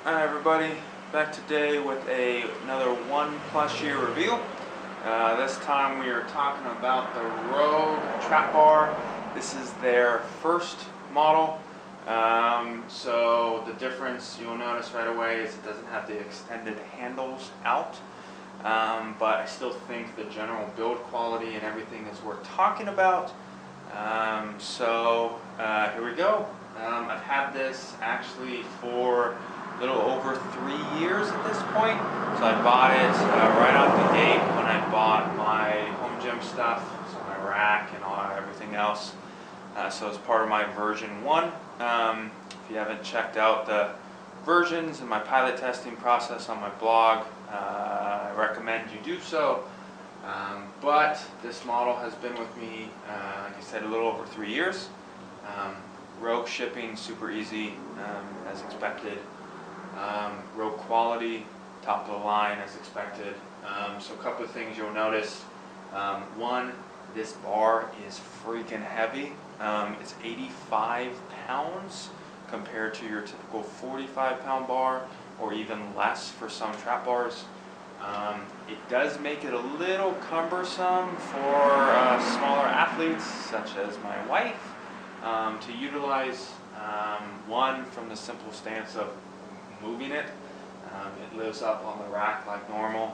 Hi everybody, back today with another 1+ year review. This time we are talking about the Rogue Trap Bar. This is their first model. So the difference you'll notice right away is it doesn't have the extended handles out. But I still think the general build quality and everything is worth talking about. Here we go. I've had this actually for a little over 3 years at this point. So I bought it right out the gate when I bought my home gym stuff, so my rack and everything else. So it's part of my version 1. If you haven't checked out the versions and my pilot testing process on my blog, I recommend you do so. But this model has been with me, like I said, a little over 3 years. Rogue shipping, super easy, as expected. Rogue quality, top of the line as expected. So a couple of things you'll notice. One, this bar is freaking heavy. It's 85 pounds compared to your typical 45-pound bar, or even less for some trap bars. It does make it a little cumbersome for smaller athletes, such as my wife, to utilize. One, from the simple stance of moving it. It lives up on the rack like normal,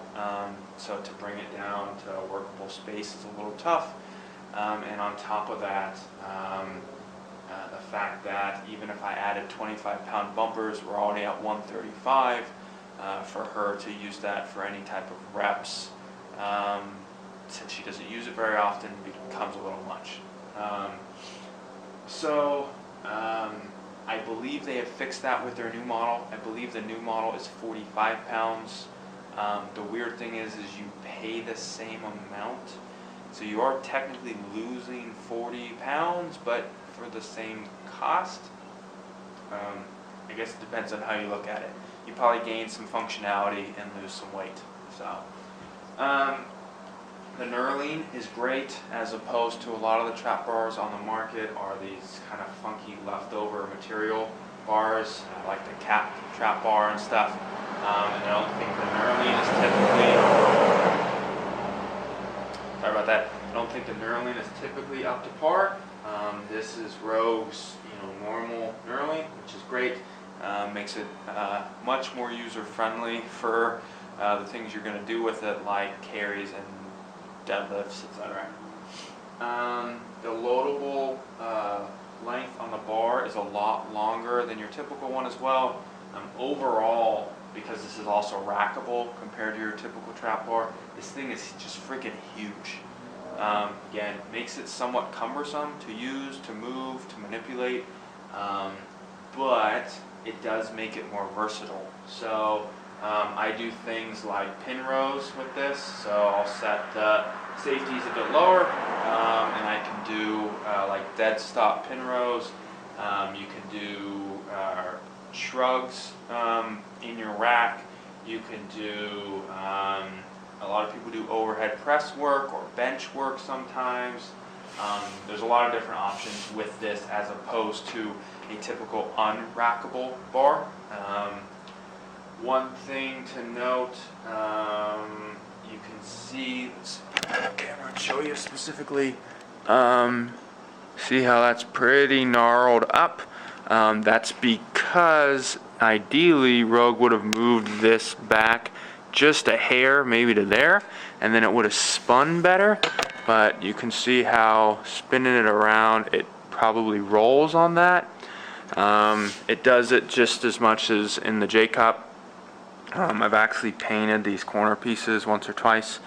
so to bring it down to a workable space is a little tough. And on top of that, the fact that even if I added 25-pound bumpers, we're already at 135. For her to use that for any type of reps, since she doesn't use it very often, becomes a little much. I believe they have fixed that with their new model. I believe the new model is 45 pounds. The weird thing is you pay the same amount. So you are technically losing 40 pounds, but for the same cost. I guess it depends on how you look at it. You probably gain some functionality and lose some weight. So, the knurling is great, as opposed to a lot of the trap bars on the market are these kind of funky leftover material bars, like the cap trap bar and stuff. And I don't think the knurling is typically, sorry about that, I don't think the knurling is typically up to par. This is Rogue's, normal knurling, which is great. Makes it much more user-friendly for the things you're going to do with it, like carries and deadlifts, etc. The loadable length on the bar is a lot longer than your typical one as well. Overall, because this is also rackable compared to your typical trap bar, this thing is just freaking huge. Again, makes it somewhat cumbersome to use, to move, to manipulate, but it does make it more versatile. So I do things like pin rows with this, so I'll set safeties a bit lower, and I can do like dead stop pin rows. You can do shrugs in your rack. You can do, a lot of people do overhead press work or bench work sometimes. There's a lot of different options with this as opposed to a typical unrackable bar. One thing to note, you can see, let's put that on camera and show you specifically. See how that's pretty gnarled up? That's because ideally Rogue would have moved this back just a hair, maybe to there, and then it would have spun better. But you can see how spinning it around, it probably rolls on that. It does it just as much as in the J-Cup. I've actually painted these corner pieces once or twice.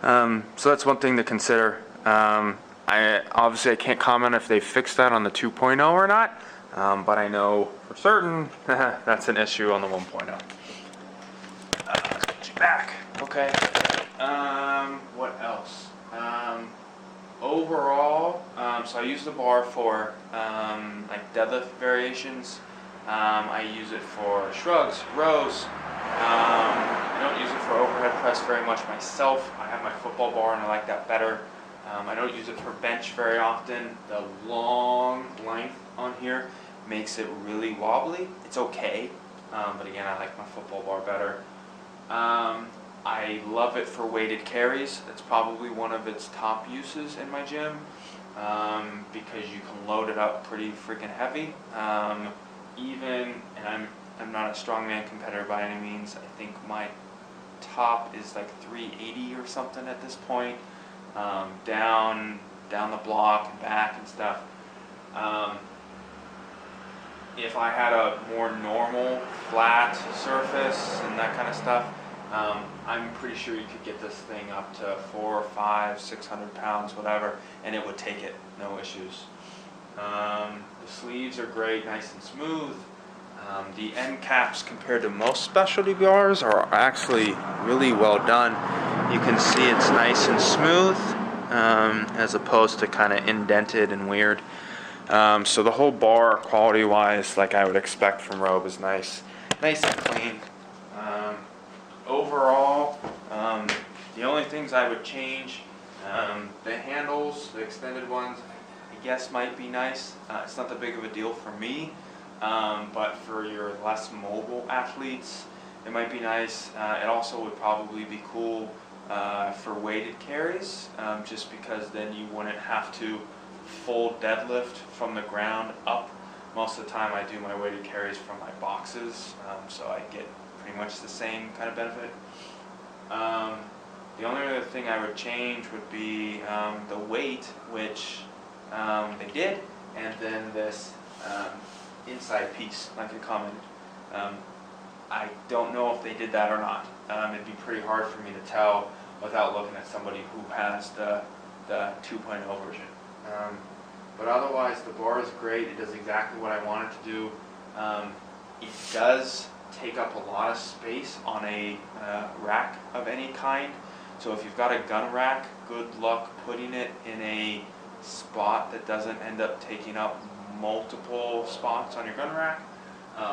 So that's one thing to consider. Obviously I can't comment if they fixed that on the 2.0 or not, but I know for certain that's an issue on the 1.0. Let's get you back. Okay. What else? Overall, so I use the bar for like deadlift variations. I use it for shrugs, rows. I don't use it for overhead press very much myself. I have my football bar and I like that better. I don't use it for bench very often. The long length on here makes it really wobbly. It's okay. but again, I like my football bar better. I love it for weighted carries. It's probably one of its top uses in my gym, because you can load it up pretty freaking heavy. And I'm not a strongman competitor by any means. I think my top is like 380 or something at this point, down the block and back and stuff. If I had a more normal flat surface and that kind of stuff, I'm pretty sure you could get this thing up to 400, 500, 600 pounds, whatever, and it would take it, no issues. The sleeves are great, nice and smooth. The end caps compared to most specialty bars are actually really well done. You can see it's nice and smooth, as opposed to kind of indented and weird. So the whole bar, quality-wise, like I would expect from Robe, is nice and clean. Overall, the only things I would change, the handles, the extended ones, I guess might be nice. It's not that big of a deal for me, but for your less mobile athletes, it might be nice. It also would probably be cool for weighted carries, just because then you wouldn't have to full deadlift from the ground up. Most of the time I do my weighted carries from my boxes, so I get pretty much the same kind of benefit. The only other thing I would change would be the weight, which they did, and then this inside piece, like I commented. I don't know if they did that or not. It'd be pretty hard for me to tell without looking at somebody who has the 2.0 version. But otherwise, the bar is great. It does exactly what I want it to do. It does take up a lot of space on a rack of any kind. So if you've got a gun rack, good luck putting it in a spot that doesn't end up taking up multiple spots on your gun rack.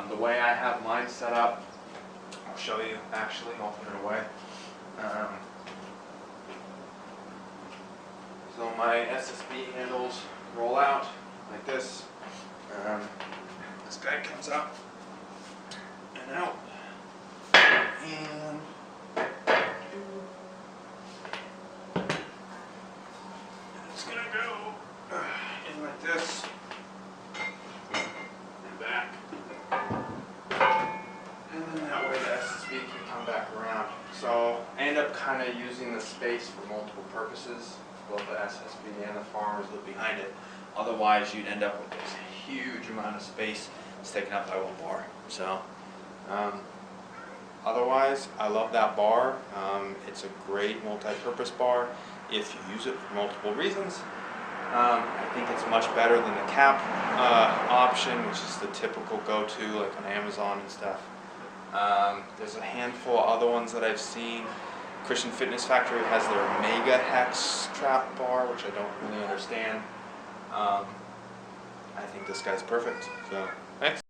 The way I have mine set up, I'll show you actually, I'll put it away. So my SSB handles roll out like this. This guy comes up and out, and it's gonna go in like this and back, and then that way the SSB can come back around. So I end up kind of using the space for multiple purposes, both the SSB and the farmer's loop behind it. Otherwise, you'd end up with this huge amount of space that's taken up by one bar. So, otherwise, I love that bar. It's a great multi-purpose bar if you use it for multiple reasons. I think it's much better than the cap option, which is the typical go-to, like on Amazon and stuff. There's a handful of other ones that I've seen. Christian Fitness Factory has their Mega Hex strap bar, which I don't really understand. I think this guy's perfect. So, thanks.